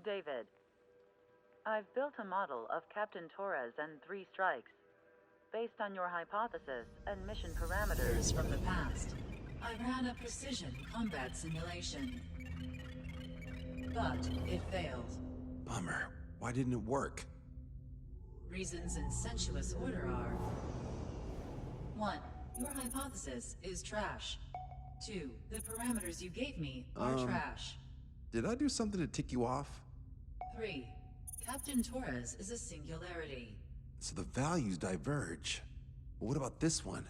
David. I've built a model of Captain Torres and 3 strikes. Based on your hypothesis and mission parameters... Years from the past, I ran a precision combat simulation. But it failed. Bummer. Why didn't it work? Reasons in sensuous order are... 1. Your hypothesis is trash. 2. The parameters you gave me are trash. Did I do something to tick you off? 3. Captain Torres is a singularity. So the values diverge. But what about this one?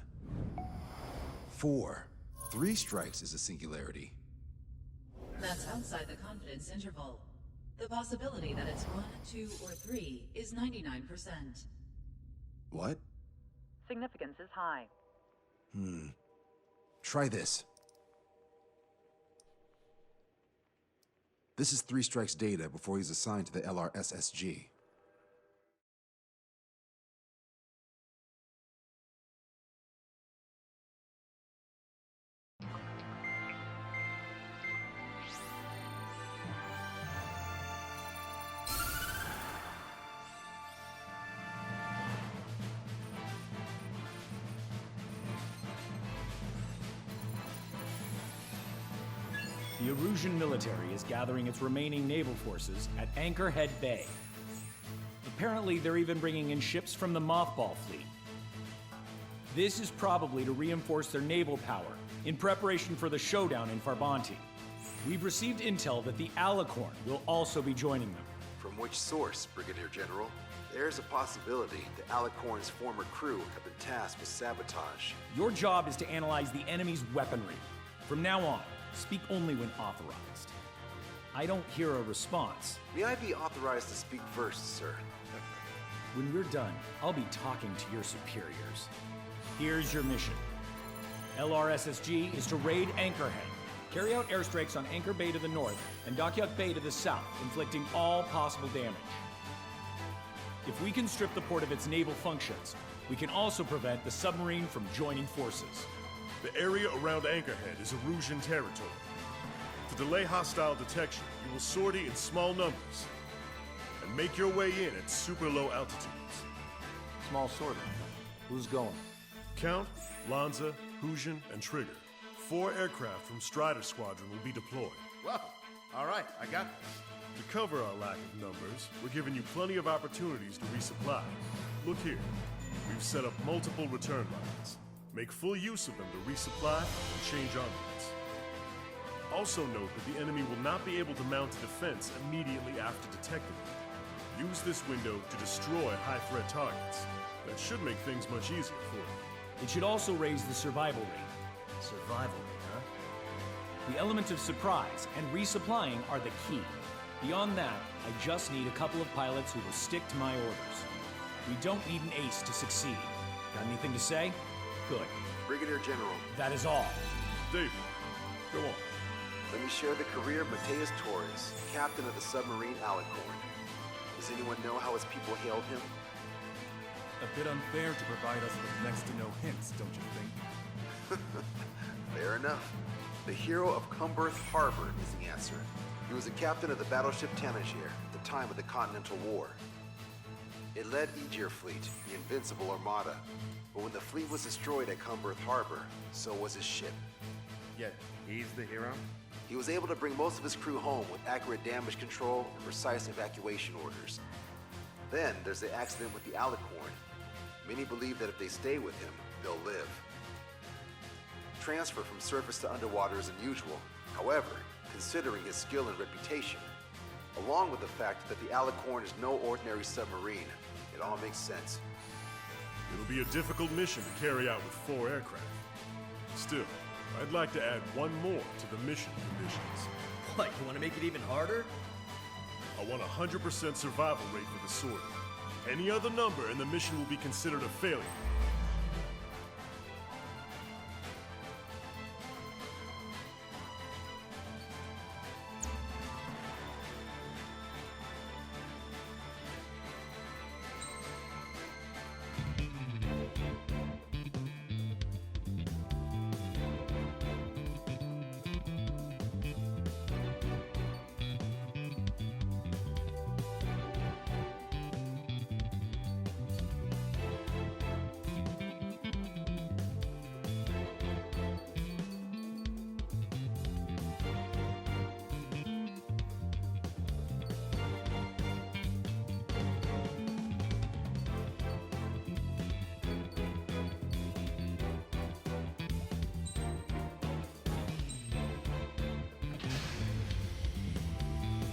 4. 3 strikes is a singularity. That's outside the confidence interval. The possibility that it's 1, 2, or 3 is 99%. What? Significance is high. Try this. This is 3 strikes data before he's assigned to the LRSSG. The Erusian military is gathering its remaining naval forces at Anchorhead Bay. Apparently, they're even bringing in ships from the Mothball fleet. This is probably to reinforce their naval power in preparation for the showdown in Farbanti. We've received intel that the Alicorn will also be joining them. From which source, Brigadier General? There's a possibility the Alicorn's former crew have been tasked with sabotage. Your job is to analyze the enemy's weaponry. From now on, speak only when authorized. I don't hear a response. May I be authorized to speak first, sir? When we're done, I'll be talking to your superiors. Here's your mission. LRSSG is to raid Anchorhead, carry out airstrikes on Anchor Bay to the north and Dockyuk Bay to the south, inflicting all possible damage. If we can strip the port of its naval functions, we can also prevent the submarine from joining forces. The area around Anchorhead is Erusian territory. To delay hostile detection, you will sortie in small numbers and make your way in at super low altitudes. Small sortie. Who's going? Count, Lanza, Hujan, and Trigger. 4 aircraft from Strider Squadron will be deployed. Well, all right, I got this. To cover our lack of numbers, we're giving you plenty of opportunities to resupply. Look here, we've set up multiple return lines. Make full use of them to resupply and change armaments. Also note that the enemy will not be able to mount a defense immediately after detecting them. Use this window to destroy high-threat targets. That should make things much easier for you. It should also raise the survival rate. Survival rate, huh? The element of surprise and resupplying are the key. Beyond that, I just need a couple of pilots who will stick to my orders. We don't need an ace to succeed. Got anything to say? Good. Brigadier General, That is all. David, go on. let me share the career of Mateus Torres, captain of the submarine Alicorn. Does anyone know how his people hailed him? A bit unfair to provide us with next to no hints, don't you think? Fair enough. The hero of Cumberth Harbor is the answer. He was a captain of the battleship Tanager at the time of the Continental War. It led Aegir Fleet, the Invincible Armada. But when the fleet was destroyed at Cumberth Harbor, so was his ship. Yet, he's the hero? He was able to bring most of his crew home with accurate damage control and precise evacuation orders. Then there's the accident with the Alicorn. Many believe that if they stay with him, they'll live. Transfer from surface to underwater is unusual. However, considering his skill and reputation, along with the fact that the Alicorn is no ordinary submarine, it all makes sense. It'll be a difficult mission to carry out with 4 aircraft. Still, I'd like to add one more to the mission conditions. What, you want to make it even harder? I want a 100% survival rate for the sortie. Any other number and the mission will be considered a failure.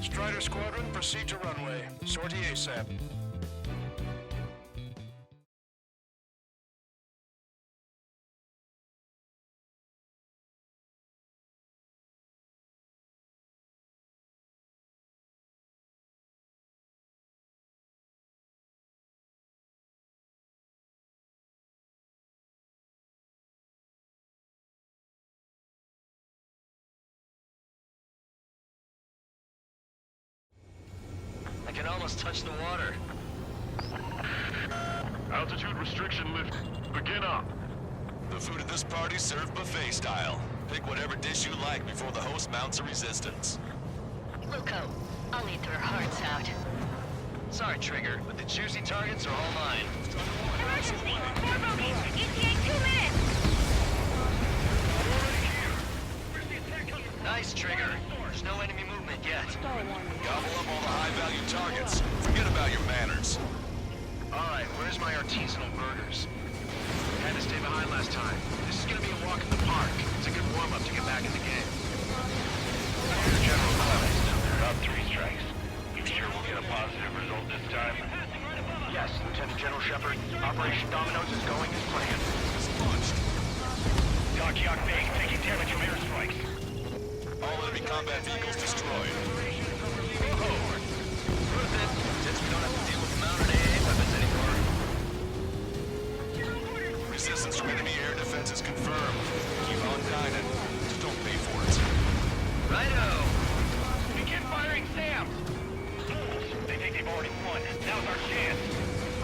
Strider Squadron, proceed to runway. Sortie ASAP. I can almost touch the water. Altitude restriction lift. Begin up. The food at this party's served buffet style. Pick whatever dish you like before the host mounts a resistance. Luco, I'll eat their hearts out. Sorry, Trigger, but the juicy targets are all mine. Emergency! More bogies! ETA 2 minutes! Nice, Trigger. There's no enemy movement yet. Gobble up all the high-value targets. Forget about your manners. Alright, where's my artisanal burgers? Had to stay behind last time. This is gonna be a walk in the park. It's a good warm-up to get back in the game. General Clemens, about 3 strikes. You sure we'll get a positive result this time? Yes, Lieutenant General Shepard. Operation Dominoes is going as planned. Dock base taking damage from airstrikes. All enemy combat vehicles destroyed. Whoa! Prove it, since we don't have to deal with mounted AA weapons anymore. Resistance from enemy air defenses confirmed. Keep on dining. Just don't pay for it. Righto! Begin firing SAM! Fools! They think they've already won. Now's our chance.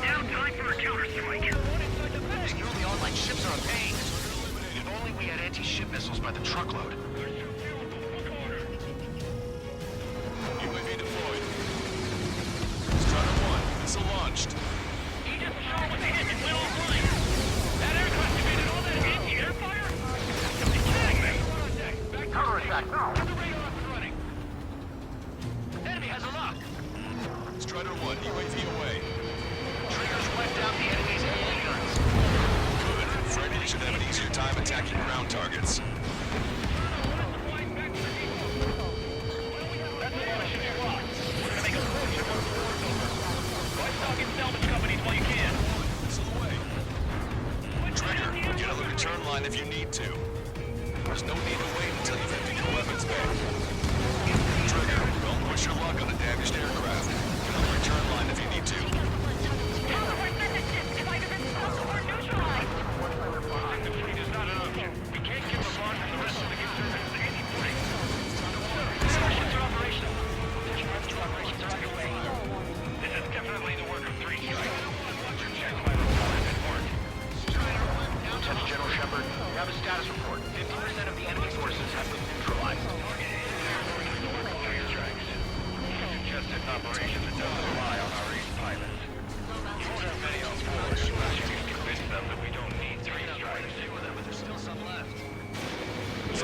Now time for a counterstrike. These newly online ships are a pain. If only we had anti-ship missiles by the truckload. UAV deployed. Strider 1, missile launched. He just shot with the hit and went offline. That aircraft committed all that anti-air fire? You're kidding me! Counterattack now! Get the radar up and running. Enemy has a lock! Strider 1, UAV away. Triggers wiped out the enemy's AA guns. Good. Friendly should have an easier time attacking ground targets. That's a lot of ships locked. We're gonna make a push and work the war's over. Wipe stocking salvage companies while you can. Missile away. Trigger, get on the return line if you need to. There's no need to wait until you've emptied your weapons bay. Trigger, don't push your luck on a damaged aircraft. Get on the return line if you need to. Counterpart messages! If either been stopped or neutralized! The fleet is not enough. We can't give the bar to the rest of the conservatives any break. Ships are operational. Rescue operations are underway. This is definitely the work of 3 strikes. Check my report if it worked. Lieutenant General Shepard, we have a status report. 50% of the enemy forces have been neutralized. Suggested an operation that doesn't rely on our ace pilots. You won't have many on board unless you can convince them that we don't need 3 strikes. But there's still some left. Yes,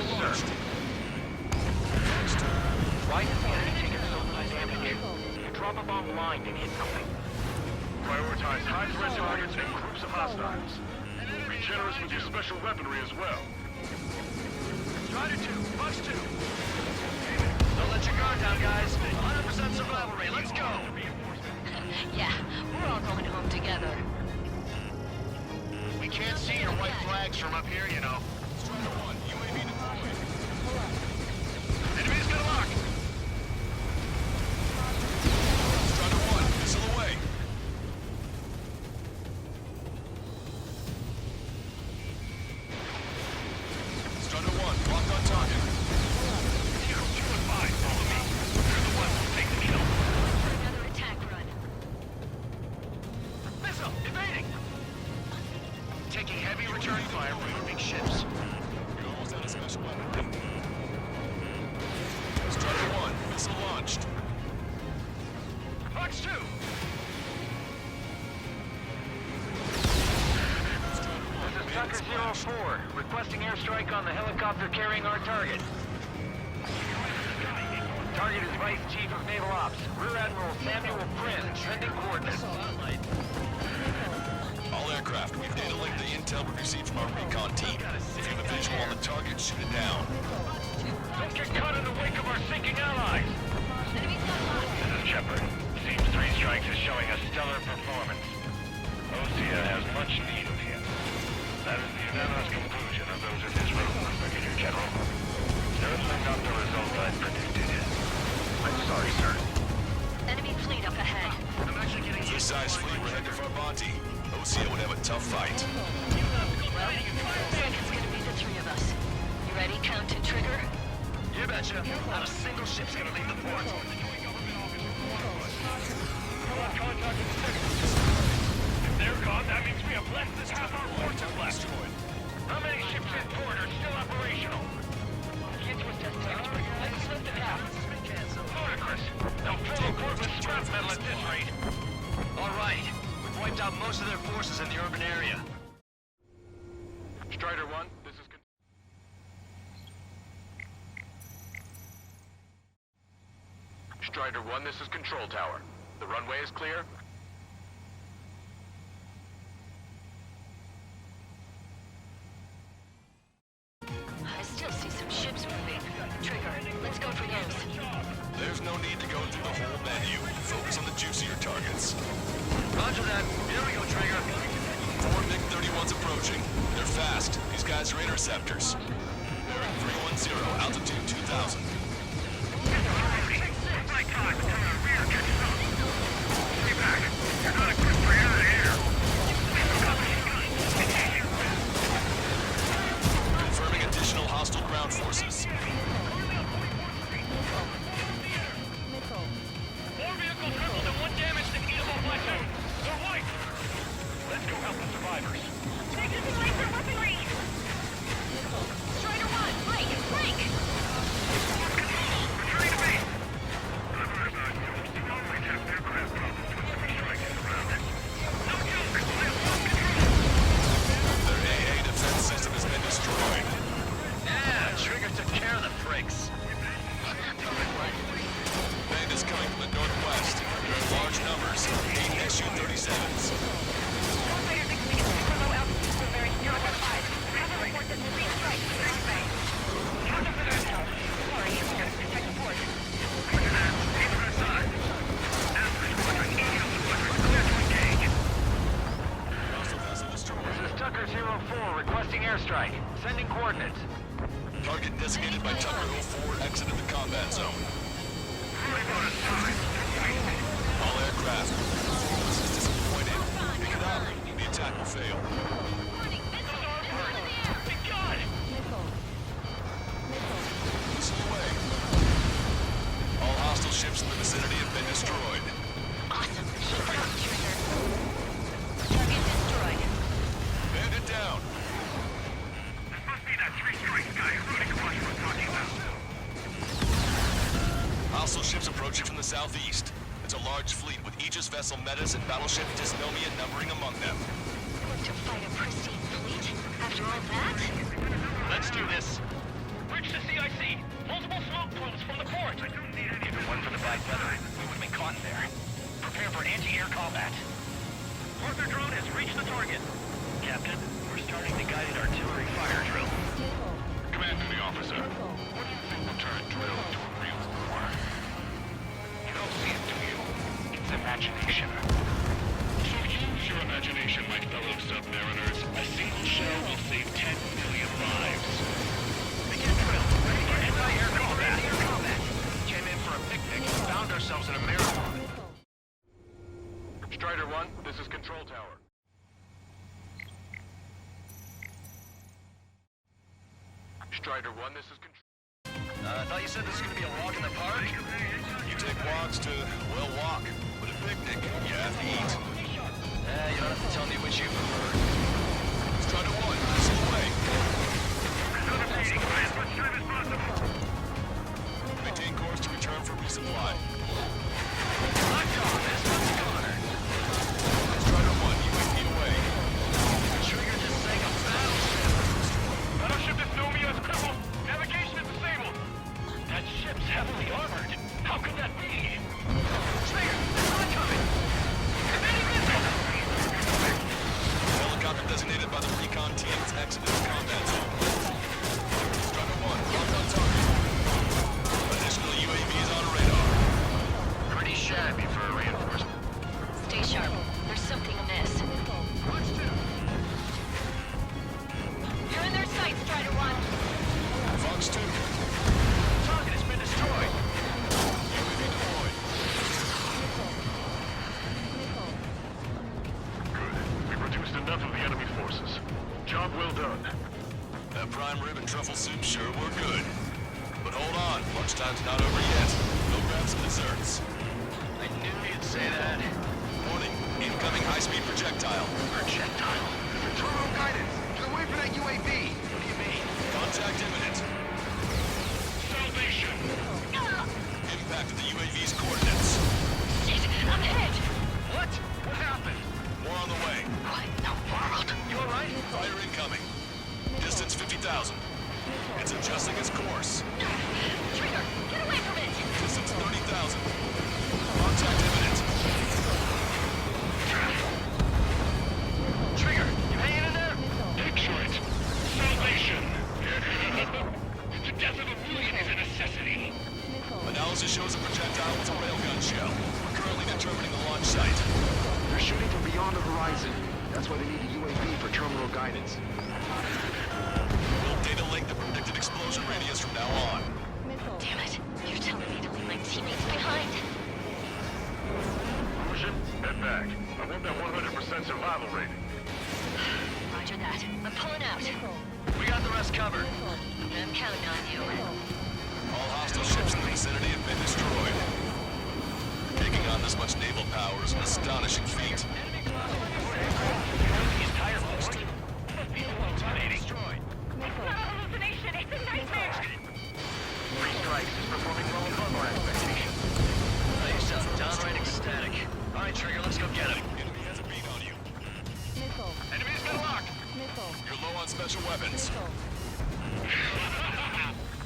sir. Why has the enemy taken so little damage? Drop a bomb blind and hit something. Prioritize high-threat targets and groups of hostiles. Be generous with your special weaponry as well. Strider 2, Fox 2. Don't let your guard down, guys. 100% survival rate. Let's go! Yeah, we're all going home together. We can't see your white flags from up here, you know. Strider 1, UAV deployed. Enemy's got a lock. Strider 1, missile away. Strider 1, locked on target. Zero, 2 and 5, follow me. You're the ones who take the kill. For another attack run. Missile, evading. Taking heavy return fire from moving ships. You're almost out of special weapon. Strider 1, missile launched. Fox 2. This is Tucker 04, requesting airstrike on the helicopter carrying our target. Target is Vice Chief of Naval Ops, Rear Admiral Samuel Prin, sending coordinates. All aircraft, we've data linked the intel we received from our recon team. If you have a visual on the target, shoot it down. Don't get caught in the wake of our sinking allies. This is Shepard. Seems 3 Strikes is showing a stellar performance. Osea has much need of him. That is the unanimous conclusion of those in this room, Brigadier General. Certainly not the result I predicted. I'm sorry, sir. Enemy fleet up ahead. I'm actually getting this size fleet. We're headed for Bonte. Osea would have a tough fight. Well, looks like it's gonna be the 3 of us. You ready, Count and Trigger? You betcha. Not a single ship's gonna leave the port. If they're gone, that means we have less than half our forces left. How many ships in port are still operational? Kids was just let's slip the path. Ludicrous. They'll fill the port with scrap metal at this rate. All right. We've wiped out most of their forces in the urban area. Strider 1, this is... Strider 1, this is Control Tower. The runway is clear? I still see some ships moving. Trigger, let's go for those. There's no need to go through the whole menu. Focus on the juicier targets. Roger that. Here we go, Trigger. 4 MiG-31s approaching. They're fast. These guys are interceptors. They're at 310, altitude 2,000. Confirming additional hostile ground forces. More vehicles crippled and 1 damaged in Eatable Plateau. They're white. Let's go help the survivors. Take this away from weaponry! Strider 1, break! Break! Returning to base. Only have aircraft problems when 3 Strike is around. No joke. I have lost control. Their AA defense system has been destroyed. Yeah, Trigger took care of the pricks. Bandits coming from the northwest. They're in large numbers. 8 Su-37s. All fighters exceeding super low altitude from bearing 0.5. Have a report that 3 Strikes is on bay. Counter for their intel. Sorry, I'm here to protect the port. This is Tucker 04 requesting airstrike. Sending coordinates. Target designated by Tucker 04 exited the combat zone. All aircraft. Performance is disappointing. Pick it up. The attack will fail. Missile away. All hostile ships in the vicinity have been destroyed. Awesome. Keep it up, Trigger. Target destroyed. Bandit down. This must be that 3 Strikes guy Rudy Quash was talking about. Hostile ships approaching from the southeast. It's a large fleet with Aegis vessel Metas and battleship Dysnomia numbering among them. Going to fight a pristine fleet? After all that? Let's do this. Bridge to CIC. Multiple smoke plumes from the port. I don't need any. If it wasn't for the bad weather, we would have been caught in there. Prepare for anti-air combat. Arthur drone has reached the target. Captain, we're starting the guided artillery fire drill. Command to the officer. What do you think will turn drill into a real war? You don't see it, do you? It's imagination. So use your imagination, my fellow submariners. A single shell will save 10 million lives. Begin drill. Ready for anti-air combat. Anti-air combat. Came in for a picnic and found ourselves in a marathon. Strider 1, this is Control Tower. Strider 1, this is Control... I thought you said this was going to be a walk in the park? You take walks to, well, walk. But a picnic, you have to eat. You don't have to tell me which you prefer. Strider 1, missile away. Maintain course to return for resupply. Locked on, this one's Connor. Strider 1, UAV away. Trigger just sank a battleship. Battleship Dysnomia is crippled. Navigation is disabled. That ship's heavily armored. How could that be? Trigger, there's one coming. Helicopter designated by the recon team Well done. That prime rib and truffle soup sure were good. But hold on, lunchtime's not over yet. Go grab some desserts. I knew you'd say that. Warning, incoming high-speed projectile. Projectile? Terminal guidance! To the way for that UAV! What do you mean? Contact imminent. Salvation! Impact of the UAV's coordinates. Shit, I'm hit! What? What happened? More on the way. What in the world? You alright? Fire incoming. Distance 50,000. It's adjusting its course. Trigger, get away from it! Distance 30,000. Contact imminent. Trigger, you hanging in there? Picture it. Salvation! The death of a million is a necessity. Analysis shows the projectile was a railgun shell. We're currently determining the launch site. They're shooting from beyond the horizon. That's why they need a UAV for terminal guidance. We'll data link the predicted explosion radius from now on. Damn it, you're telling me to leave my teammates behind. Lucian, head back. I want that 100% survival rating. Roger that. I'm pulling out. We got the rest covered. I'm counting on you. All hostile ships in the vicinity have been destroyed. Taking on this much naval power is an astonishing feat. The entire post. Destroyed. It's not a hallucination, it's a nightmare! Three strikes is performing well above our expectations. Now you sound downright ecstatic. All right, Trigger, let's go get him. Enemy has a beat on you. Enemy's been locked. You're low on special weapons.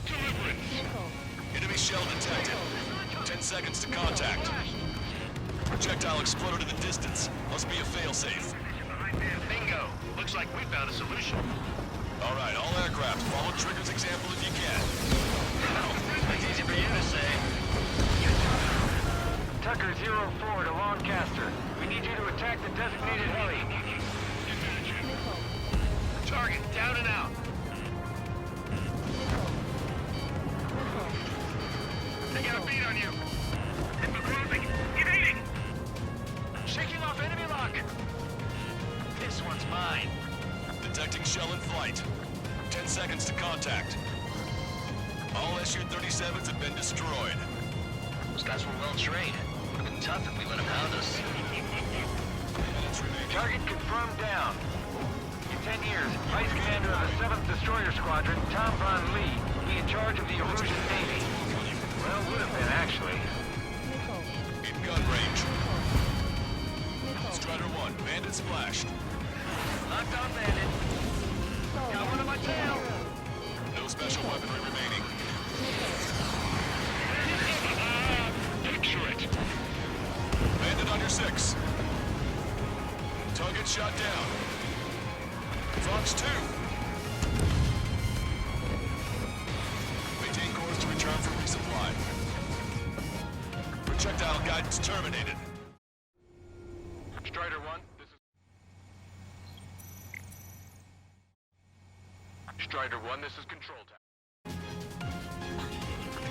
Deliverance! Enemy shell detected. 10 seconds to contact. Projectile exploded in the distance. Must be a failsafe. Bingo. Looks like we found a solution. All right, all aircraft, follow Trigger's example if you can. That's easy for you to say. Tucker 04 to Lancaster. We need you to attack the designated heli. Target down and out. They got a beat on you. It's closing. Evading! Shaking off enemy lock. This one's mine. Detecting shell in flight. 10 seconds to contact. All SU-37s have been destroyed. Those guys were well trained. Would have been tough if we let them hound us. Minutes remaining. Target confirmed down. In 10 years, Vice Commander of the 7th Destroyer Squadron, Tom Von Lee, will be in charge of the Illusion Navy. Well, would have been, actually. In gun range. Strider 1, bandit splashed. Knocked out bandit. Got one on my tail. No special weaponry remaining. Picture it. Bandit on your 6. Target shot down. Fox 2. Maintain course to return for resupply. Projectile guidance terminated. Strider 1, this is... Strider 1, this is Control Tower.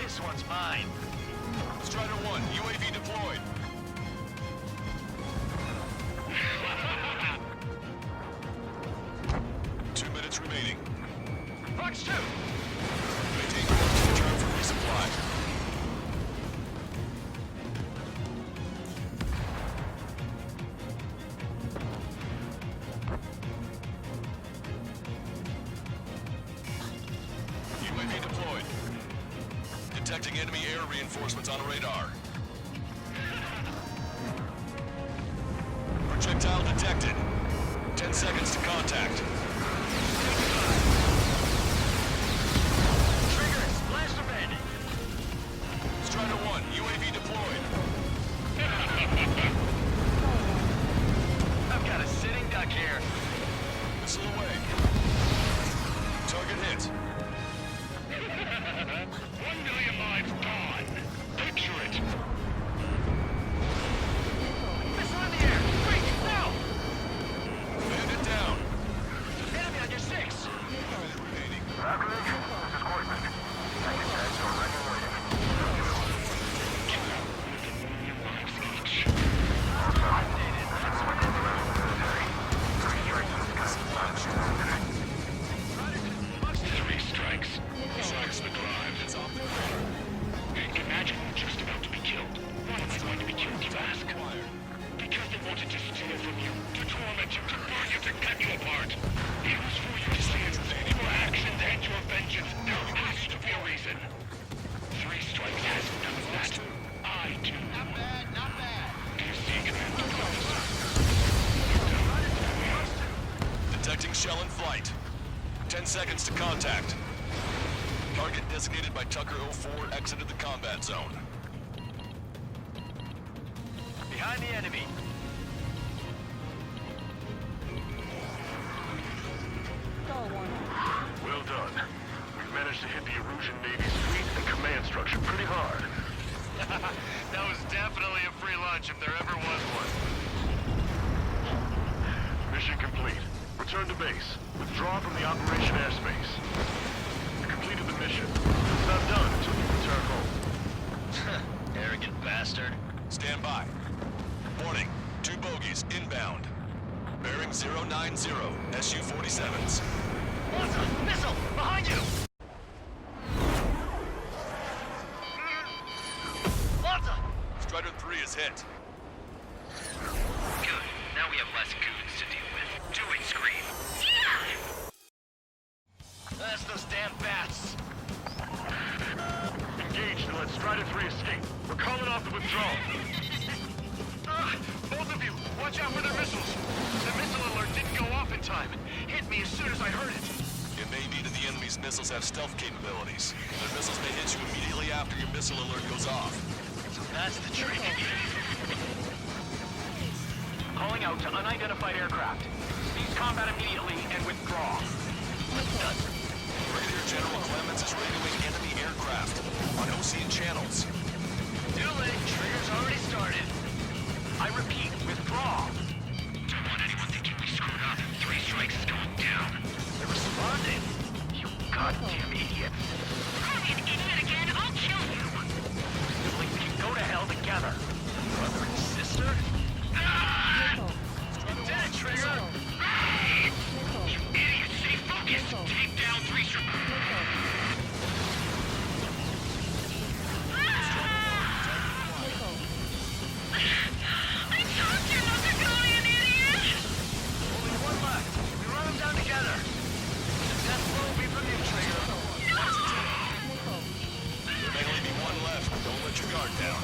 This one's mine. Strider 1, UAV deployed. Remaining. Fox 2! Maintain course to return for resupply. UAV deployed. Detecting enemy air reinforcements on radar. Projectile detected. 10 seconds to contact. Trigger, blast them in. Strider 1, UAV deployed. I've got a sitting duck here. Missile away. Target hit. 1 million lives gone. Picture it. Missile in the air. Quick, now! Bandit down. Enemy on your 6. Remaining. Rockridge, this is Corbett. Second guys are ready and waiting. Updated. That's what it is. Three strikes in the sky. 10 seconds to contact. Target designated by Tucker 04 exited the combat zone. Behind the enemy. Well done. We've managed to hit the Erusian Navy's fleet and command structure pretty hard. That was definitely a free lunch if there ever was one. Mission complete. Return to base. Withdraw from the operation airspace. You completed the mission. It's not done until you return home. Arrogant bastard. Stand by. Warning. 2 bogies inbound. Bearing 090, SU-47s. Awesome! Missile! Behind you! Strider 3 is hit. Good. Now we have less goons to deal with. Do it, Scream. That's those damn bats. Engaged and let Strider 3 escape. We're calling off the withdrawal. Both of you, watch out for their missiles. The missile alert didn't go off in time. Hit me as soon as I heard it. It may be that the enemy's missiles have stealth capabilities. Their missiles may hit you immediately after your missile alert goes off. So that's the trick. Calling out to unidentified aircraft. Cease combat immediately and withdraw. Brigadier General Clemens is radioing enemy aircraft on Ocean channels. Too late. Trigger's already started. I repeat, withdraw. Don't want anyone thinking we screwed up. 3 strikes is going down. They're responding. You goddamn idiot. Call me an idiot again, I'll kill you! We can go to hell together. Brother and sister? Dead, Trigger! You idiot! Stay focused! Take down 3 strikes. I told you not to call me an idiot! Only 1 left. We run them down together. The death blow will be from you, Trigger. There may only be 1 left. Don't let your guard down.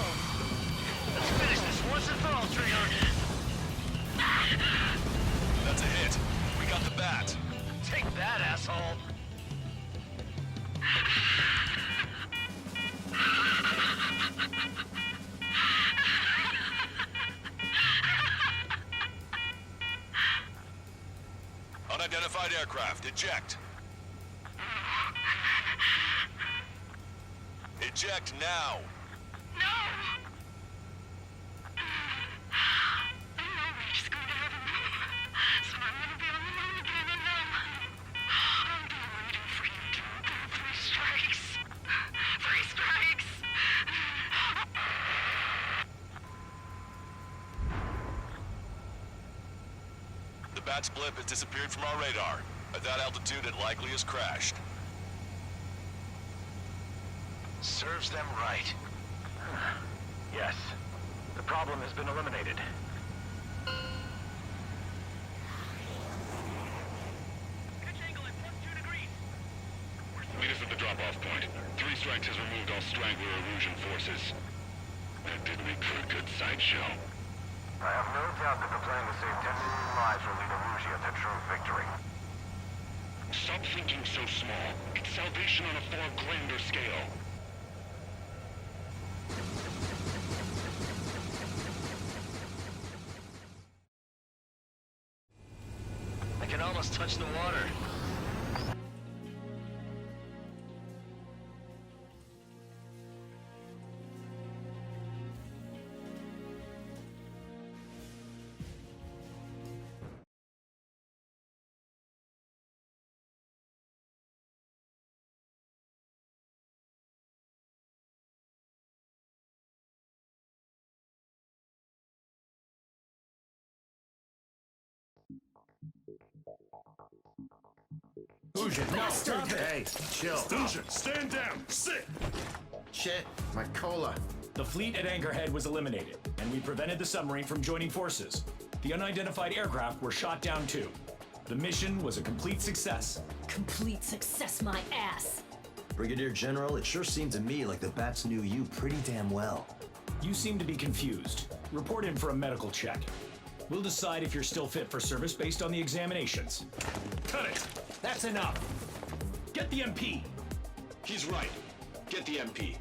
Let's finish this once and for all, Trigger. That's a hit. We got the bat. Take that, asshole. Unidentified aircraft, eject. Eject now. No! We're just going to have a room. So I'm going to be on the moon again and I'll be waiting for you to do 3 strikes. 3 strikes! The bat's blip has disappeared from our radar. At that altitude, it likely has crashed. Serves them right. Yes. The problem has been eliminated. Meet us at the drop-off point. 3 strikes has removed all Strangler Erusian forces. That did make for a good sideshow. I have no doubt that the plan to save 10 million lives will lead Erusia to true victory. Stop thinking so small. It's salvation on a far grander scale. I can almost touch the water. Fusion, no! Stop it! Hey, chill. Fusion, stand down! Sit! Shit, my cola. The fleet at Anchorhead was eliminated, and we prevented the submarine from joining forces. The unidentified aircraft were shot down too. The mission was a complete success. Complete success, my ass. Brigadier General, it sure seemed to me like the bats knew you pretty damn well. You seem to be confused. Report in for a medical check. We'll decide if you're still fit for service based on the examinations. Cut it! That's enough. Get the MP! He's right. Get the MP.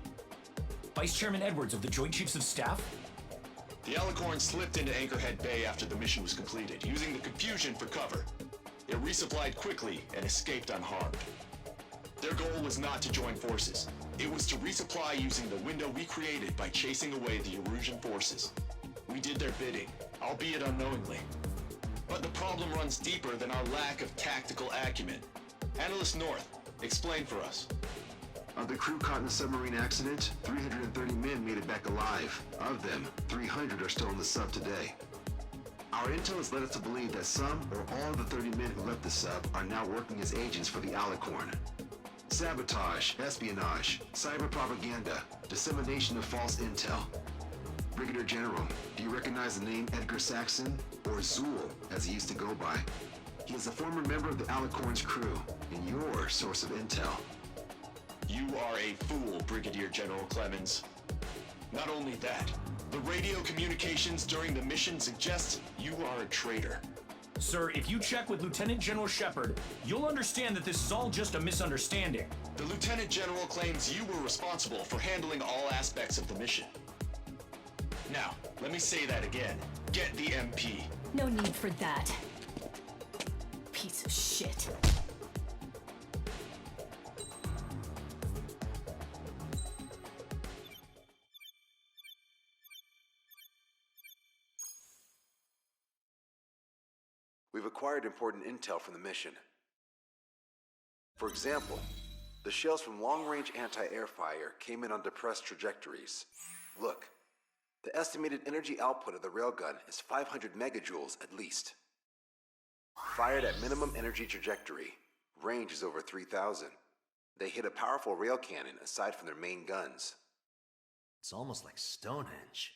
Vice Chairman Edwards of the Joint Chiefs of Staff? The Alicorn slipped into Anchorhead Bay after the mission was completed, using the confusion for cover. It resupplied quickly and escaped unharmed. Their goal was not to join forces. It was to resupply using the window we created by chasing away the Erusian forces. We did their bidding, albeit unknowingly. But the problem runs deeper than our lack of tactical acumen. Analyst North, explain for us. Of the crew caught in the submarine accident, 330 men made it back alive. Of them, 300 are still in the sub today. Our intel has led us to believe that some or all of the 30 men who left the sub are now working as agents for the Alicorn. Sabotage, espionage, cyber propaganda, dissemination of false intel. Brigadier General, do you recognize the name Edgar Saxon, or Zool, as he used to go by? He is a former member of the Alicorn's crew, and your source of intel. You are a fool, Brigadier General Clemens. Not only that, the radio communications during the mission suggest you are a traitor. Sir, if you check with Lieutenant General Shepard, you'll understand that this is all just a misunderstanding. The Lieutenant General claims you were responsible for handling all aspects of the mission. Now, let me say that again. Get the MP. No need for that. Piece of shit. We've acquired important intel from the mission. For example, the shells from long-range anti-air fire came in on depressed trajectories. Look, the estimated energy output of the railgun is 500 megajoules at least. Fired at minimum energy trajectory, range is over 3,000. They hit a powerful rail cannon aside from their main guns. It's almost like Stonehenge.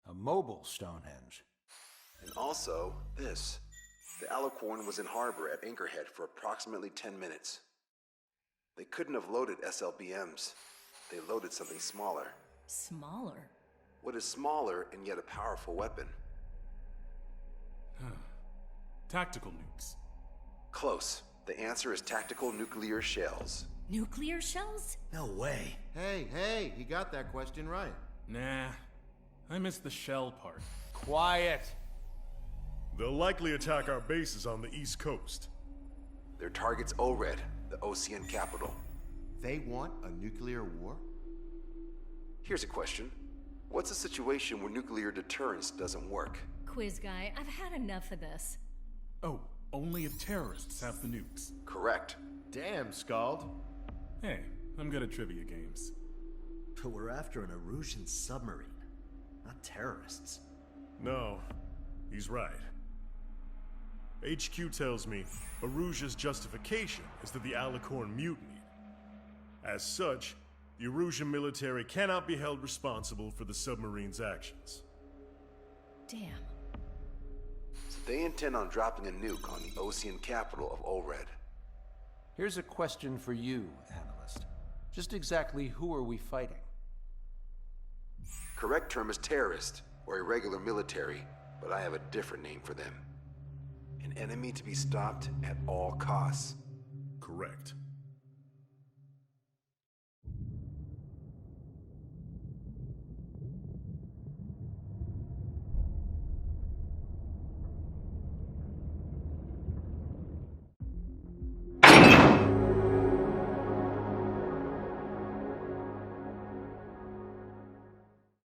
A mobile Stonehenge. And also, this. The Alicorn was in harbor at Anchorhead for approximately 10 minutes. They couldn't have loaded SLBMs. They loaded something smaller. Smaller? What is smaller and yet a powerful weapon? Tactical nukes. Close. The answer is tactical nuclear shells. Nuclear shells? No way. Hey, he got that question right. Nah, I missed the shell part. Quiet. They'll likely attack our bases on the East Coast. Their target's ORED, the Ocean capital. They want a nuclear war? Here's a question. What's a situation where nuclear deterrence doesn't work? Quiz guy, I've had enough of this. Oh, only if terrorists have the nukes. Correct. Damn, Scald. Hey, I'm good at trivia games. But we're after an Erusian submarine, not terrorists. No, he's right. HQ tells me Erusia's justification is that the Alicorn mutinied. As such, the Erusian military cannot be held responsible for the submarine's actions. Damn. So they intend on dropping a nuke on the Ocean capital of ORED. Here's a question for you, analyst. Just exactly who are we fighting? Correct term is terrorist, or irregular military, but I have a different name for them. An enemy to be stopped at all costs. Correct.